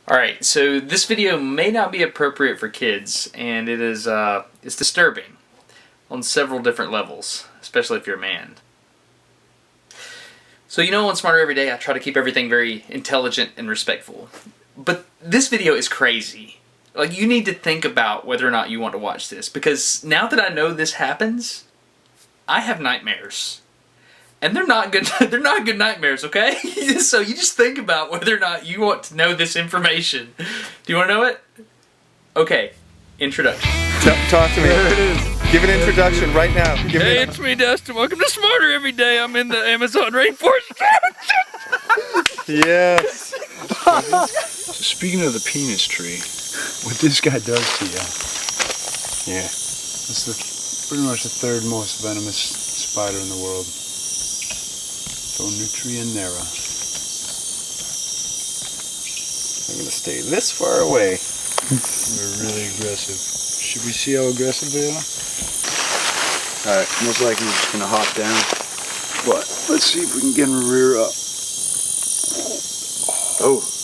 Alright, so this video may not be appropriate for kids, and it is it's disturbing on several different levels, especially if you're a man. So you know on Smarter Every Day I try to keep everything very intelligent and respectful. But this video is crazy. Like, you need to think about whether or not you want to watch this, because now that I know this happens, I have nightmares. And they're not good nightmares, okay? So you just think about whether or not you want to know this information. Do you want to know it? Okay, introduction. Talk to me. There it is. Give an introduction right now. Hey, it's me, Dustin. Welcome to Smarter Every Day. I'm in the Amazon rainforest. Yes. So speaking of the penis tree, what this guy does to you, yeah, it's pretty much the third most venomous spider in the world. Nutria-nera. I'm gonna stay this far away. They're really aggressive. Should we see how aggressive they are? Alright, most likely he's just gonna hop down. But let's see if we can get him to rear up.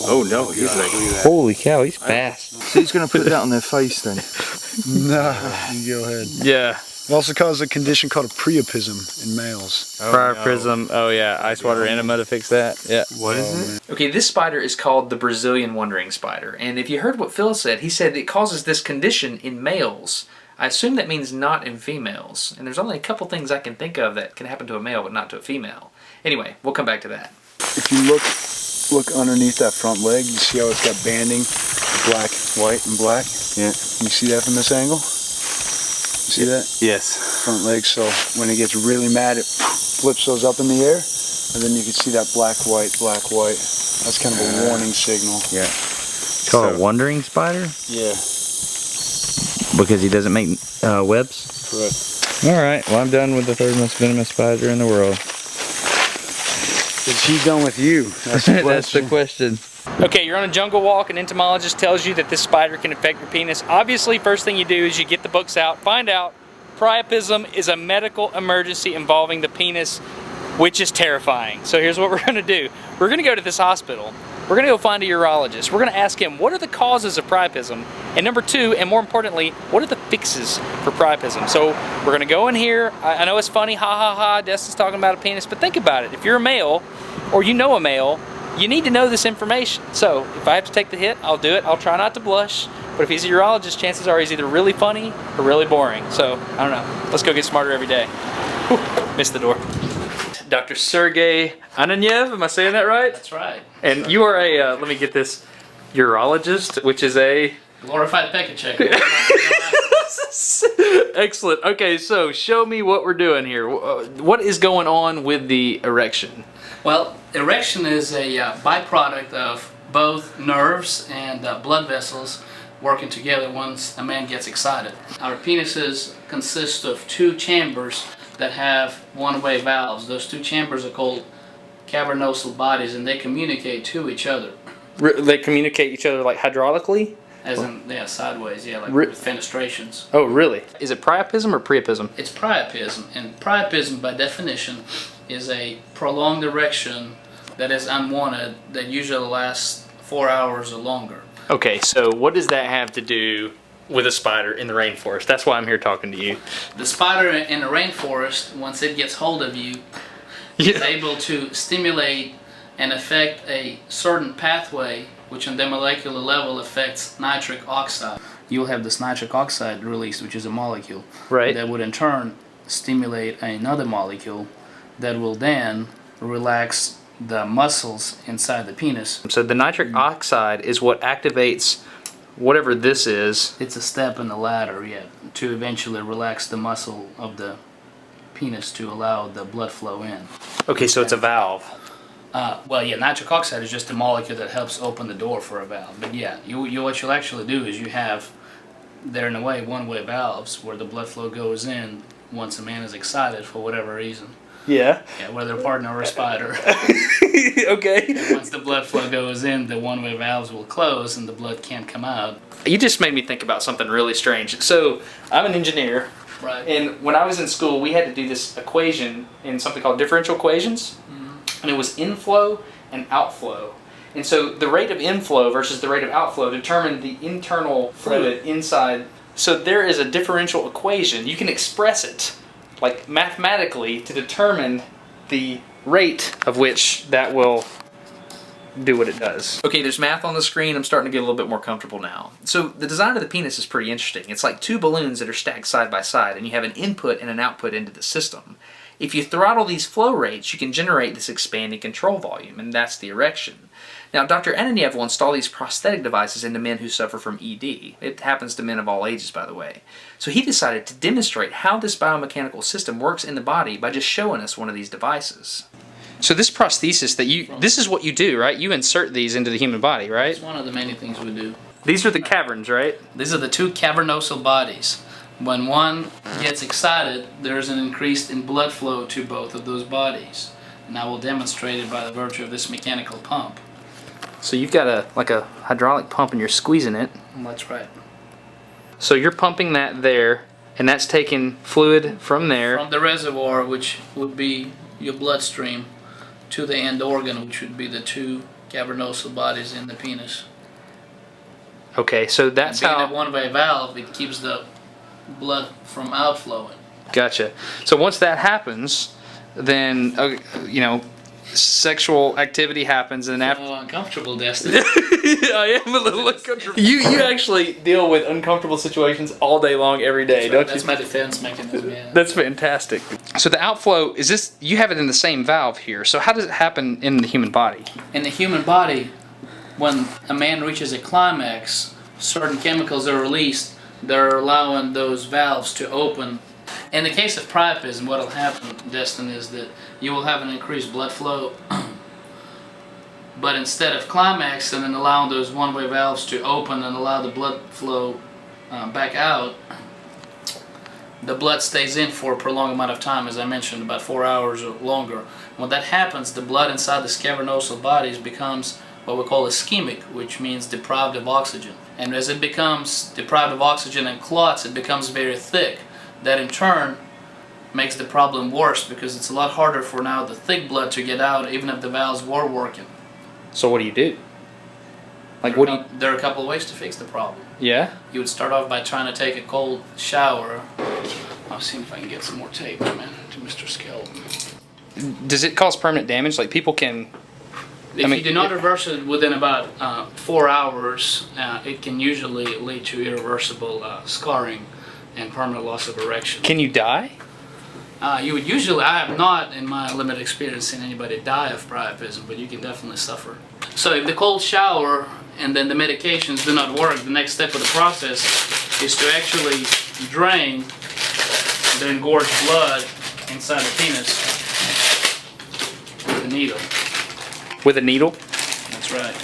Oh no, he's like, Holy cow, he's fast. So he's gonna put that on their face then. Nah, you go ahead. Yeah. It also causes a condition called a priapism in males. Priapism. Oh yeah, ice water enema to fix that. Yeah. what is it? Okay, this spider is called the Brazilian wandering spider, and if you heard what Phil said, he said it causes this condition in males. I assume that means not in females, and there's only a couple things I can think of that can happen to a male but not to a female. Anyway, we'll come back to that. If you look underneath that front leg, you see how it's got banding, black, white, and black? Yeah. You see that from this angle? See that? Yes. Front leg. So when it gets really mad, it flips those up in the air, and then you can see that black, white, black, white. That's kind of a warning signal. Yeah. It's called a wandering spider? Yeah. Because he doesn't make webs? Correct. Alright, well I'm done with the third most venomous spider in the world. Is he done with you? That's the question. That's the question. Okay, you're on a jungle walk, an entomologist tells you that this spider can affect your penis. Obviously, first thing you do is you get the books out, find out priapism is a medical emergency involving the penis, which is terrifying. So here's what we're gonna do. We're gonna go to this hospital. We're gonna go find a urologist. We're gonna ask him, what are the causes of priapism? And number two, and more importantly, what are the fixes for priapism? So we're gonna go in here. I know it's funny, ha ha ha, Dustin's talking about a penis, but think about it. If you're a male, or you know a male, you need to know this information. So if I have to take the hit, I'll do it. I'll try not to blush. But if he's a urologist, chances are he's either really funny or really boring. So I don't know. Let's go get smarter every day. Whew, missed the door. Dr. Sergey Ananyev, am I saying that right? That's right. And you are a, let me get this, urologist, which is a... Glorified pecker checker. Excellent. Okay, so show me what we're doing here. What is going on with the erection? Well, erection is a byproduct of both nerves and blood vessels working together once a man gets excited. Our penises consist of two chambers that have one-way valves. Those two chambers are called cavernosal bodies, and they communicate to each other. They communicate each other like hydraulically? As in, yeah, sideways, yeah, like with fenestrations. Oh, really? Is it priapism or priapism? It's priapism, and priapism, by definition, is a prolonged erection that is unwanted, that usually lasts 4 hours or longer. Okay, so what does that have to do with a spider in the rainforest? That's why I'm here talking to you. The spider in the rainforest, once it gets hold of you, is able to stimulate and affect a certain pathway, which on the molecular level affects nitric oxide. You'll have this nitric oxide released, which is a molecule, right, that would in turn stimulate another molecule that will then relax the muscles inside the penis. So the nitric oxide is what activates whatever this is. It's a step in the ladder, yeah, to eventually relax the muscle of the penis to allow the blood flow in. Okay, so it's a valve. Well, yeah, nitric oxide is just a molecule that helps open the door for a valve. But yeah, what you'll actually do is you have, there in a way, one-way valves where the blood flow goes in once a man is excited for whatever reason. Yeah. Yeah, whether a partner or a spider. Okay. And once the blood flow goes in, the one-way valves will close and the blood can't come out. You just made me think about something really strange. So, I'm an engineer. Right. And when I was in school, we had to do this equation in something called differential equations. And it was inflow and outflow. And so the rate of inflow versus the rate of outflow determine the internal fluid inside. So there is a differential equation. You can express it like mathematically to determine the rate of which that will do what it does. Okay, there's math on the screen. I'm starting to get a little bit more comfortable now. So the design of the penis is pretty interesting. It's like two balloons that are stacked side by side, and you have an input and an output into the system. If you throttle these flow rates, you can generate this expanding control volume, and that's the erection. Now, Dr. Ananiev will install these prosthetic devices into men who suffer from ED. It happens to men of all ages, by the way. So he decided to demonstrate how this biomechanical system works in the body by just showing us one of these devices. So this prosthesis this is what you do, right? You insert these into the human body, right? It's one of the many things we do. These are the caverns, right? These are the two cavernosal bodies. When one gets excited, there's an increase in blood flow to both of those bodies. And I will demonstrate it by the virtue of this mechanical pump. So you've got a hydraulic pump and you're squeezing it. That's right. So you're pumping that there, and that's taking fluid from there. From the reservoir, which would be your bloodstream, to the end organ, which would be the two cavernosal bodies in the penis. Okay, so that's Being a how... one-way valve, it keeps the blood from outflowing. Gotcha. So once that happens, then, sexual activity happens, and after... Oh, uncomfortable, Destiny. I am a little uncomfortable. You actually deal with uncomfortable situations all day long, every day, don't you? That's my defense mechanism, yeah. That's fantastic. So the outflow, you have it in the same valve here. So how does it happen in the human body? In the human body, when a man reaches a climax, certain chemicals are released that are allowing those valves to open. In the case of priapism, what will happen, Destin, is that you will have an increased blood flow, but instead of climaxing and allowing those one-way valves to open and allow the blood flow back out, the blood stays in for a prolonged amount of time, as I mentioned, about 4 hours or longer. When that happens, the blood inside the cavernosal bodies becomes what we call ischemic, which means deprived of oxygen. And as it becomes deprived of oxygen and clots, it becomes very thick. That in turn makes the problem worse because it's a lot harder for now the thick blood to get out, even if the valves were working. So what do you do? There are a couple of ways to fix the problem. Yeah? You would start off by trying to take a cold shower. I'll see if I can get some more tape, man, to Mr. Skelton. Does it cause permanent damage? Like people can... If you do not reverse it within about 4 hours, it can usually lead to irreversible scarring and permanent loss of erection. Can you die? You would usually, I have not in my limited experience seen anybody die of priapism, but you can definitely suffer. So if the cold shower and then the medications do not work, the next step of the process is to actually drain the engorged blood inside the penis with a needle. With a needle? That's right.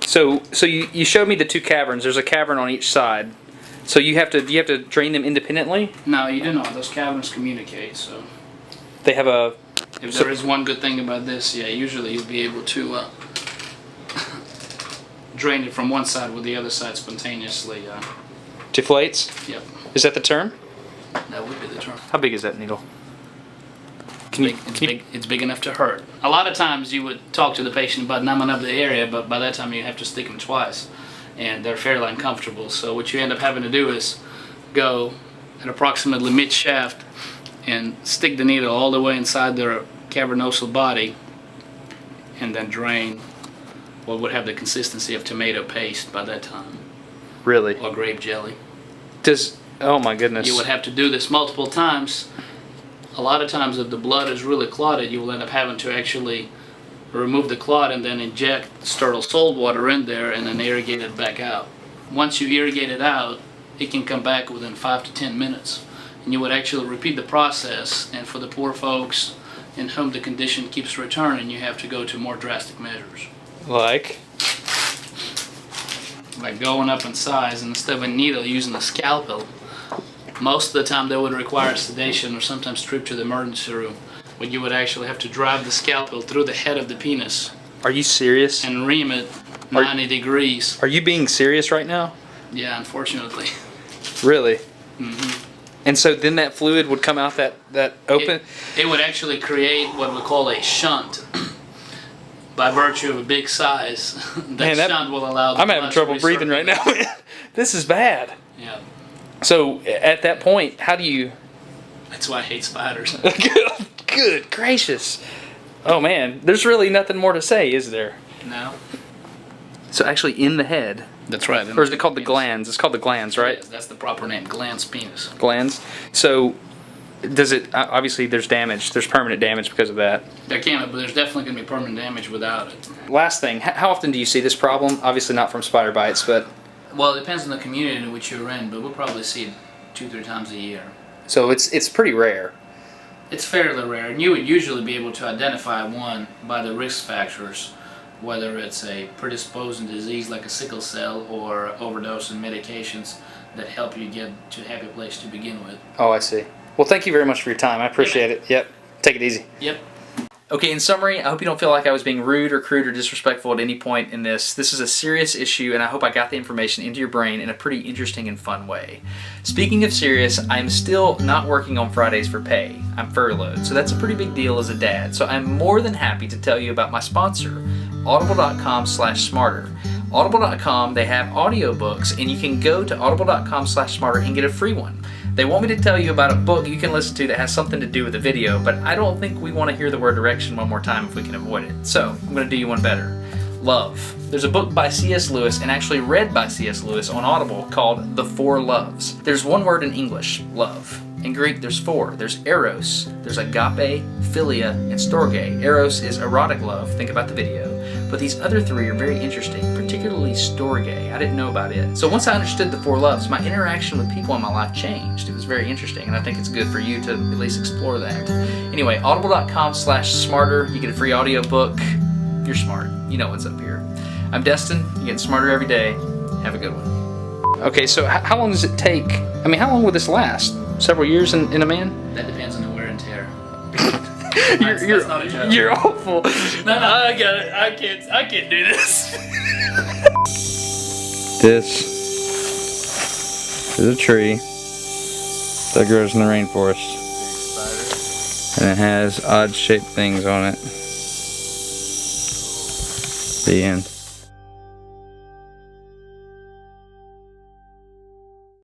So you showed me the two caverns. There's a cavern on each side. So you have to drain them independently? No, you do not. Those caverns communicate, so... They have a... If there is one good thing about this, yeah, usually you'll be able to drain it from one side with the other side spontaneously. Deflates? Yep, Is that the term? that would be the term. How big is that needle? It's big enough to hurt. A lot of times you would talk to the patient about numbing up the area, but by that time you have to stick them twice, and they're fairly uncomfortable. So what you end up having to do is go at approximately mid-shaft and stick the needle all the way inside their cavernosal body, and then drain what would have the consistency of tomato paste by that time, Really? or grape jelly. Oh my goodness. You would have to do this multiple times. A lot of times if the blood is really clotted, you will end up having to actually remove the clot and then inject sterile salt water in there and then irrigate it back out. Once you irrigate it out, it can come back within 5 to 10 minutes. And you would actually repeat the process, and for the poor folks in whom the condition keeps returning, you have to go to more drastic measures. Like Going up in size, and instead of a needle, using a scalpel. Most of the time they would require sedation or sometimes trip to the emergency room, where you would actually have to drive the scalpel through the head of the penis Are you serious? and ream it 90 degrees. Are you being serious right now? Yeah, unfortunately. Really? Mm-hmm. And so then that fluid would come out that open? It would actually create what we call a shunt. by virtue of a big size, Man, that- shunt will allow the I'm having blood trouble to breathing right now. recirculate. This is bad. Yeah, So at that point, how do you? that's why I hate spiders. Good gracious. Oh man, there's really nothing more to say, is there? No, So actually in the head, that's right. or is it called the glands? It's called the glands, right? Yes, that's the proper name, glans penis. Glands. So does it, obviously there's damage, there's permanent damage because of that. There can, but there's definitely going to be permanent damage without it. Last thing, how often do you see this problem? Obviously not from spider bites, but Well, it depends on the community in which you're in, but we'll probably see it 2-3 times a year. so it's pretty rare. It's fairly rare, and you would usually be able to identify one by the risk factors, whether it's a predisposing disease like a sickle cell or overdose in medications that help you get to a happy place to begin with. Oh, I see. Well, thank you very much for your time. I appreciate it. Yep. Take it easy. Yep. Okay, in summary, I hope you don't feel like I was being rude or crude or disrespectful at any point in this. This is a serious issue, and I hope I got the information into your brain in a pretty interesting and fun way. Speaking of serious, I'm still not working on Fridays for pay. I'm furloughed, so that's a pretty big deal as a dad. So I'm more than happy to tell you about my sponsor, audible.com/smarter. Audible.com, they have audiobooks, and you can go to audible.com/smarter and get a free one. They want me to tell you about a book you can listen to that has something to do with the video, but I don't think we want to hear the word erection one more time if we can avoid it. So, I'm going to do you one better. Love. There's a book by C.S. Lewis, and actually read by C.S. Lewis on Audible, called The Four Loves. There's one word in English, love. In Greek, there's four. There's eros, there's agape, philia, and storge. Eros is erotic love, think about the video. But these other three are very interesting, particularly storge. I didn't know about it. So once I understood the four loves, my interaction with people in my life changed. It was very interesting, and I think it's good for you to at least explore that. Anyway, audible.com/smarter. You get a free audiobook. You're smart. You know what's up here. I'm Destin. You're getting smarter every day. Have a good one. Okay, so how long does it take? I mean, how long will this last? Several years in a man? That depends on the wear and tear. You're not a joke. You're awful. No, I got it. I can't do this. This is a tree that grows in the rainforest. And it has odd shaped things on it. The end.